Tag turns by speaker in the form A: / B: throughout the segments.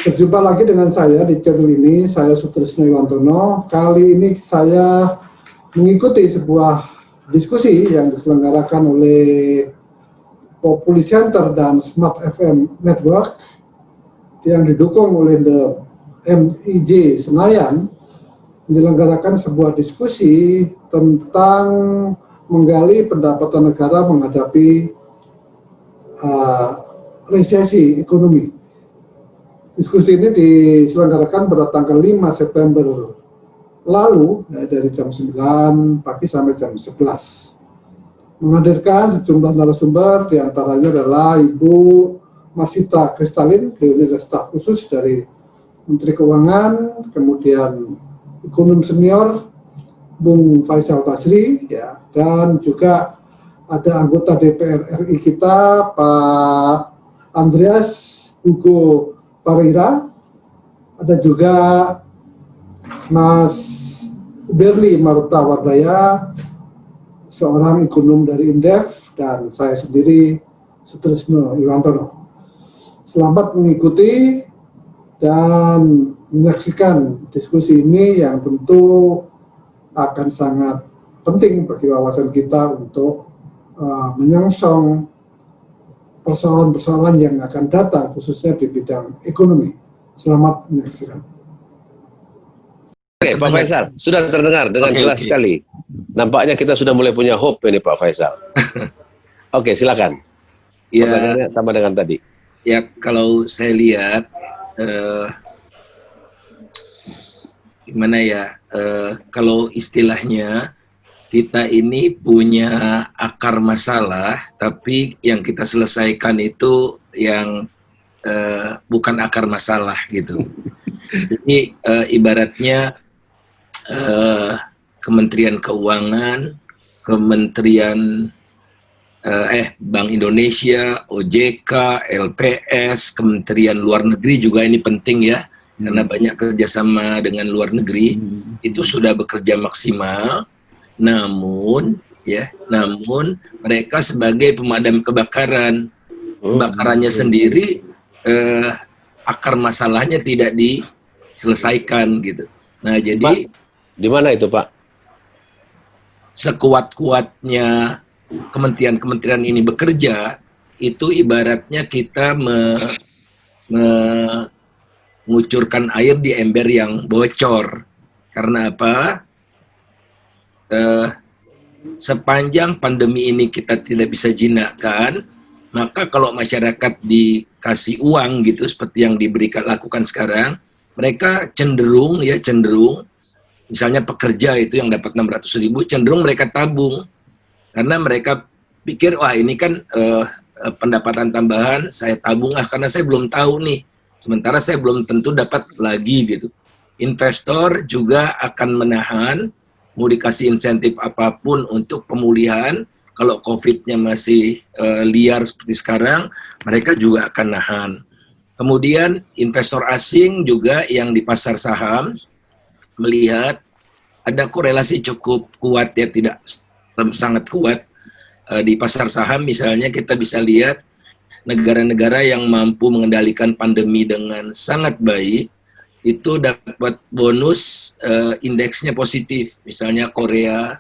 A: Berjumpa lagi dengan saya di channel ini, saya Sutrisno Iwantono. Kali ini saya mengikuti sebuah diskusi yang diselenggarakan oleh Populi Center dan Smart FM Network yang didukung oleh The MIJ Senayan, menyelenggarakan sebuah diskusi tentang menggali pendapatan negara menghadapi resesi ekonomi. Diskusi ini diselenggarakan pada tanggal 5 September lalu, dari jam 9 pagi sampai jam 11. Menghadirkan sejumlah narasumber, diantaranya adalah Ibu Masita Kristalin, beliau staf khusus dari Menteri Keuangan, kemudian ekonom senior Bung Faisal Basri, ya, dan juga ada anggota DPR RI kita Pak Andreas Hugo Parira, ada juga Mas Berli Maruta Wardaya, seorang ekonom dari Indef, dan saya sendiri Sutrisno Iwantono. Selamat mengikuti dan menyaksikan diskusi ini yang tentu akan sangat penting bagi wawasan kita untuk menyongsong persoalan-persoalan yang akan datang, khususnya di bidang ekonomi. Selamat menyaksikan.
B: Oke, Pak Faisal, sudah terdengar dengan jelas sekali. Nampaknya kita sudah mulai punya hope ini, Pak Faisal. Oke, silakan.
C: Ya,
B: pertanyaannya sama dengan tadi.
C: Ya, kalau saya lihat, gimana ya, kalau istilahnya, kita ini punya akar masalah, tapi yang kita selesaikan itu yang bukan akar masalah gitu. Jadi ibaratnya Kementerian Keuangan, Kementerian Bank Indonesia, OJK, LPS, Kementerian Luar Negeri juga ini penting ya, karena banyak kerjasama dengan luar negeri, itu sudah bekerja maksimal. Namun mereka sebagai pemadam kebakaran, kebakarannya sendiri akar masalahnya tidak diselesaikan gitu. Nah, jadi
B: di mana itu, Pak?
C: Sekuat-kuatnya kementerian-kementerian ini bekerja, itu ibaratnya kita mengucurkan air di ember yang bocor. Karena apa? Sepanjang pandemi ini kita tidak bisa jinakkan, maka kalau masyarakat dikasih uang gitu seperti yang lakukan sekarang, mereka cenderung misalnya pekerja itu yang dapat 600.000 cenderung mereka tabung karena mereka pikir wah ini kan pendapatan tambahan, saya tabung karena saya belum tahu nih, sementara saya belum tentu dapat lagi gitu. Investor juga akan menahan, mau dikasih insentif apapun untuk pemulihan, kalau COVID-nya masih liar seperti sekarang, mereka juga akan nahan. Kemudian investor asing juga yang di pasar saham melihat ada korelasi cukup kuat ya, tidak sangat kuat. Di pasar saham misalnya kita bisa lihat negara-negara yang mampu mengendalikan pandemi dengan sangat baik, itu dapat bonus indeksnya positif, misalnya Korea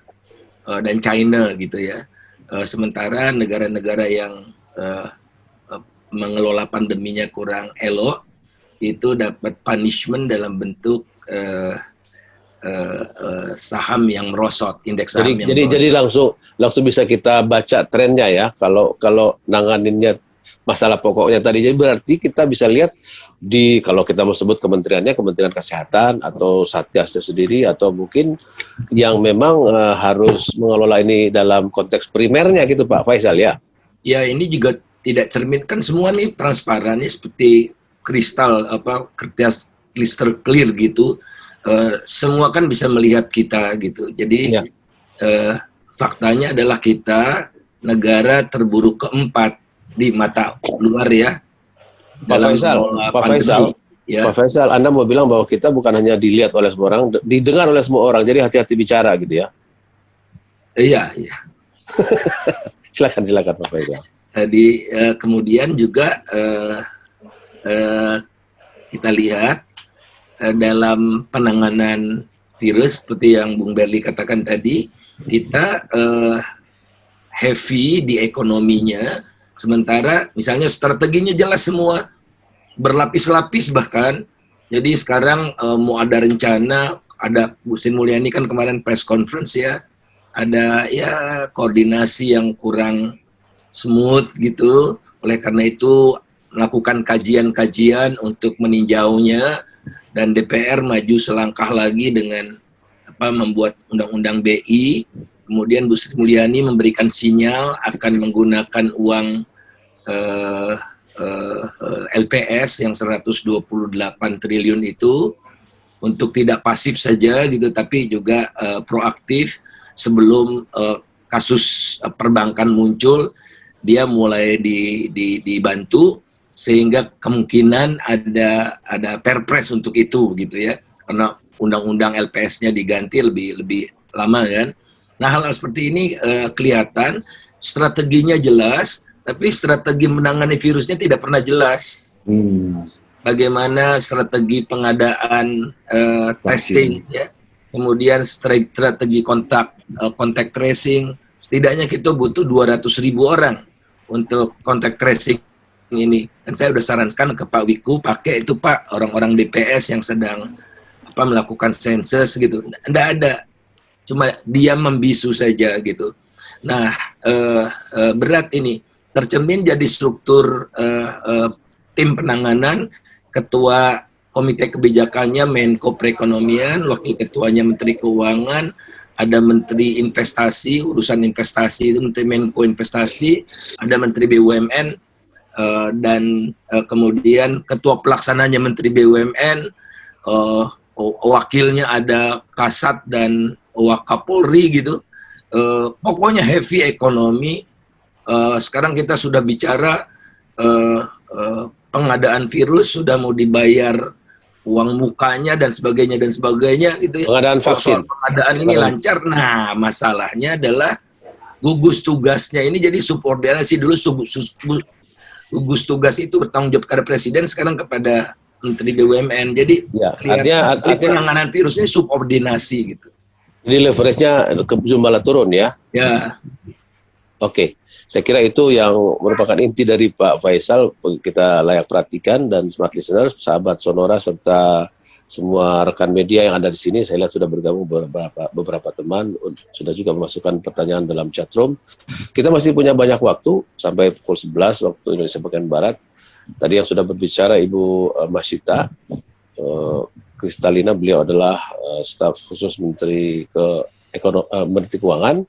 C: dan China gitu ya. Sementara negara-negara yang mengelola pandeminya kurang elok, itu dapat punishment dalam bentuk saham yang merosot, indeks saham yang merosot.
B: Jadi langsung bisa kita baca trennya ya, kalau nanganinnya masalah pokoknya tadi. Jadi berarti kita bisa lihat kalau kita mau sebut kementeriannya, Kementerian Kesehatan atau Satgasnya sendiri, atau mungkin yang memang harus mengelola ini dalam konteks primernya gitu, Pak Faisal ya.
C: Ya, ini juga tidak cerminkan semua nih transparannya seperti kristal kertas crystal clear gitu. Semua kan bisa melihat kita gitu. Jadi faktanya adalah kita negara terburuk keempat di mata luar ya.
B: Pak Faisal, Anda mau bilang bahwa kita bukan hanya dilihat oleh semua orang, didengar oleh semua orang. Jadi hati-hati bicara gitu ya.
C: Iya.
B: Silakan Pak Faisal.
C: Kemudian juga kita kita lihat dalam penanganan virus seperti yang Bung Berli katakan tadi, kita heavy di ekonominya, sementara misalnya strateginya jelas semua, berlapis-lapis bahkan. Jadi sekarang mau ada rencana, ada Bu Sri Mulyani kan kemarin press conference ya, ada ya koordinasi yang kurang smooth gitu. Oleh karena itu melakukan kajian-kajian untuk meninjaunya, dan DPR maju selangkah lagi dengan membuat undang-undang BI. Kemudian Bu Sri Mulyani memberikan sinyal akan menggunakan uang LPS yang 128 triliun itu untuk tidak pasif saja gitu, tapi juga proaktif. Sebelum kasus perbankan muncul, dia mulai dibantu, sehingga kemungkinan ada perpres untuk itu gitu ya, karena undang-undang LPS-nya diganti lebih lama kan. Nah, hal seperti ini kelihatan strateginya jelas, tapi strategi menangani virusnya tidak pernah jelas. Bagaimana strategi pengadaan testing ya, kemudian strategi kontak tracing. Setidaknya kita butuh 200.000 orang untuk kontak tracing ini. Dan saya sudah sarankan ke Pak Wiku, pakai itu Pak, orang-orang DPS yang sedang melakukan sensus gitu. Nggak ada, cuma dia membisu saja gitu. Nah, berat ini. Tercermin jadi struktur tim penanganan, ketua komite kebijakannya Menko Perekonomian, wakil ketuanya Menteri Keuangan, ada Menteri Investasi, urusan investasi itu Menteri Menko Investasi, ada Menteri BUMN, dan kemudian ketua pelaksananya Menteri BUMN, wakilnya ada Kasat dan Wakapolri gitu. Pokoknya heavy ekonomi. Sekarang kita sudah bicara pengadaan virus, sudah mau dibayar uang mukanya dan sebagainya gitu ya.
B: Pengadaan vaksin.
C: Pengadaan ini lancar. Nah, masalahnya adalah gugus tugasnya ini jadi subordinasi. Dulu gugus tugas itu bertanggung jawab kepada presiden, sekarang kepada Menteri BUMN. Jadi
B: ya, artinya
C: penanganan virus ini subordinasi gitu.
B: Jadi leverage-nya ke jumlah turun ya.
C: Ya.
B: Oke. Saya kira itu yang merupakan inti dari Pak Faisal, kita layak perhatikan, dan smart listeners, sahabat Sonora, serta semua rekan media yang ada di sini. Saya lihat sudah bergabung beberapa teman, sudah juga memasukkan pertanyaan dalam chat room. Kita masih punya banyak waktu, sampai pukul 11 waktu Indonesia bagian Barat. Tadi yang sudah berbicara Ibu Masita Kristalina, beliau adalah staf khusus Menteri Keuangan.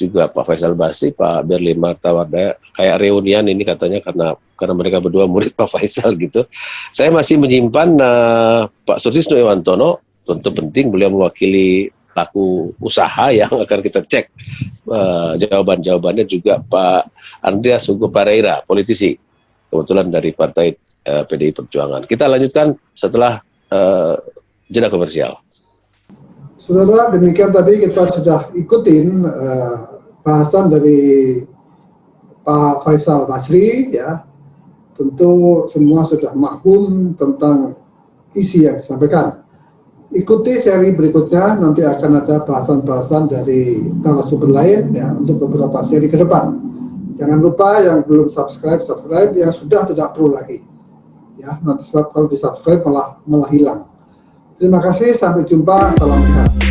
B: Juga Pak Faisal Basri, Pak Berli Martawardaya, kayak reunian ini katanya karena mereka berdua murid Pak Faisal gitu. Saya masih menyimpan Pak Sutrisno Iwantono, tentu penting, beliau mewakili pelaku usaha yang akan kita cek jawaban-jawabannya, juga Pak Andreas Hugo Pereira, politisi, kebetulan dari Partai PDI Perjuangan. Kita lanjutkan setelah jeda komersial.
A: Saudara, demikian tadi kita sudah ikutin bahasan dari Pak Faisal Basri ya. Tentu semua sudah maklum tentang isi yang disampaikan. Ikuti seri berikutnya, nanti akan ada bahasan-bahasan dari narasumber lain ya untuk beberapa seri ke depan. Jangan lupa yang belum subscribe, yang sudah tidak perlu lagi. Ya, nanti sebab kalau di subscribe malah hilang. Terima kasih, sampai jumpa, salam sehat.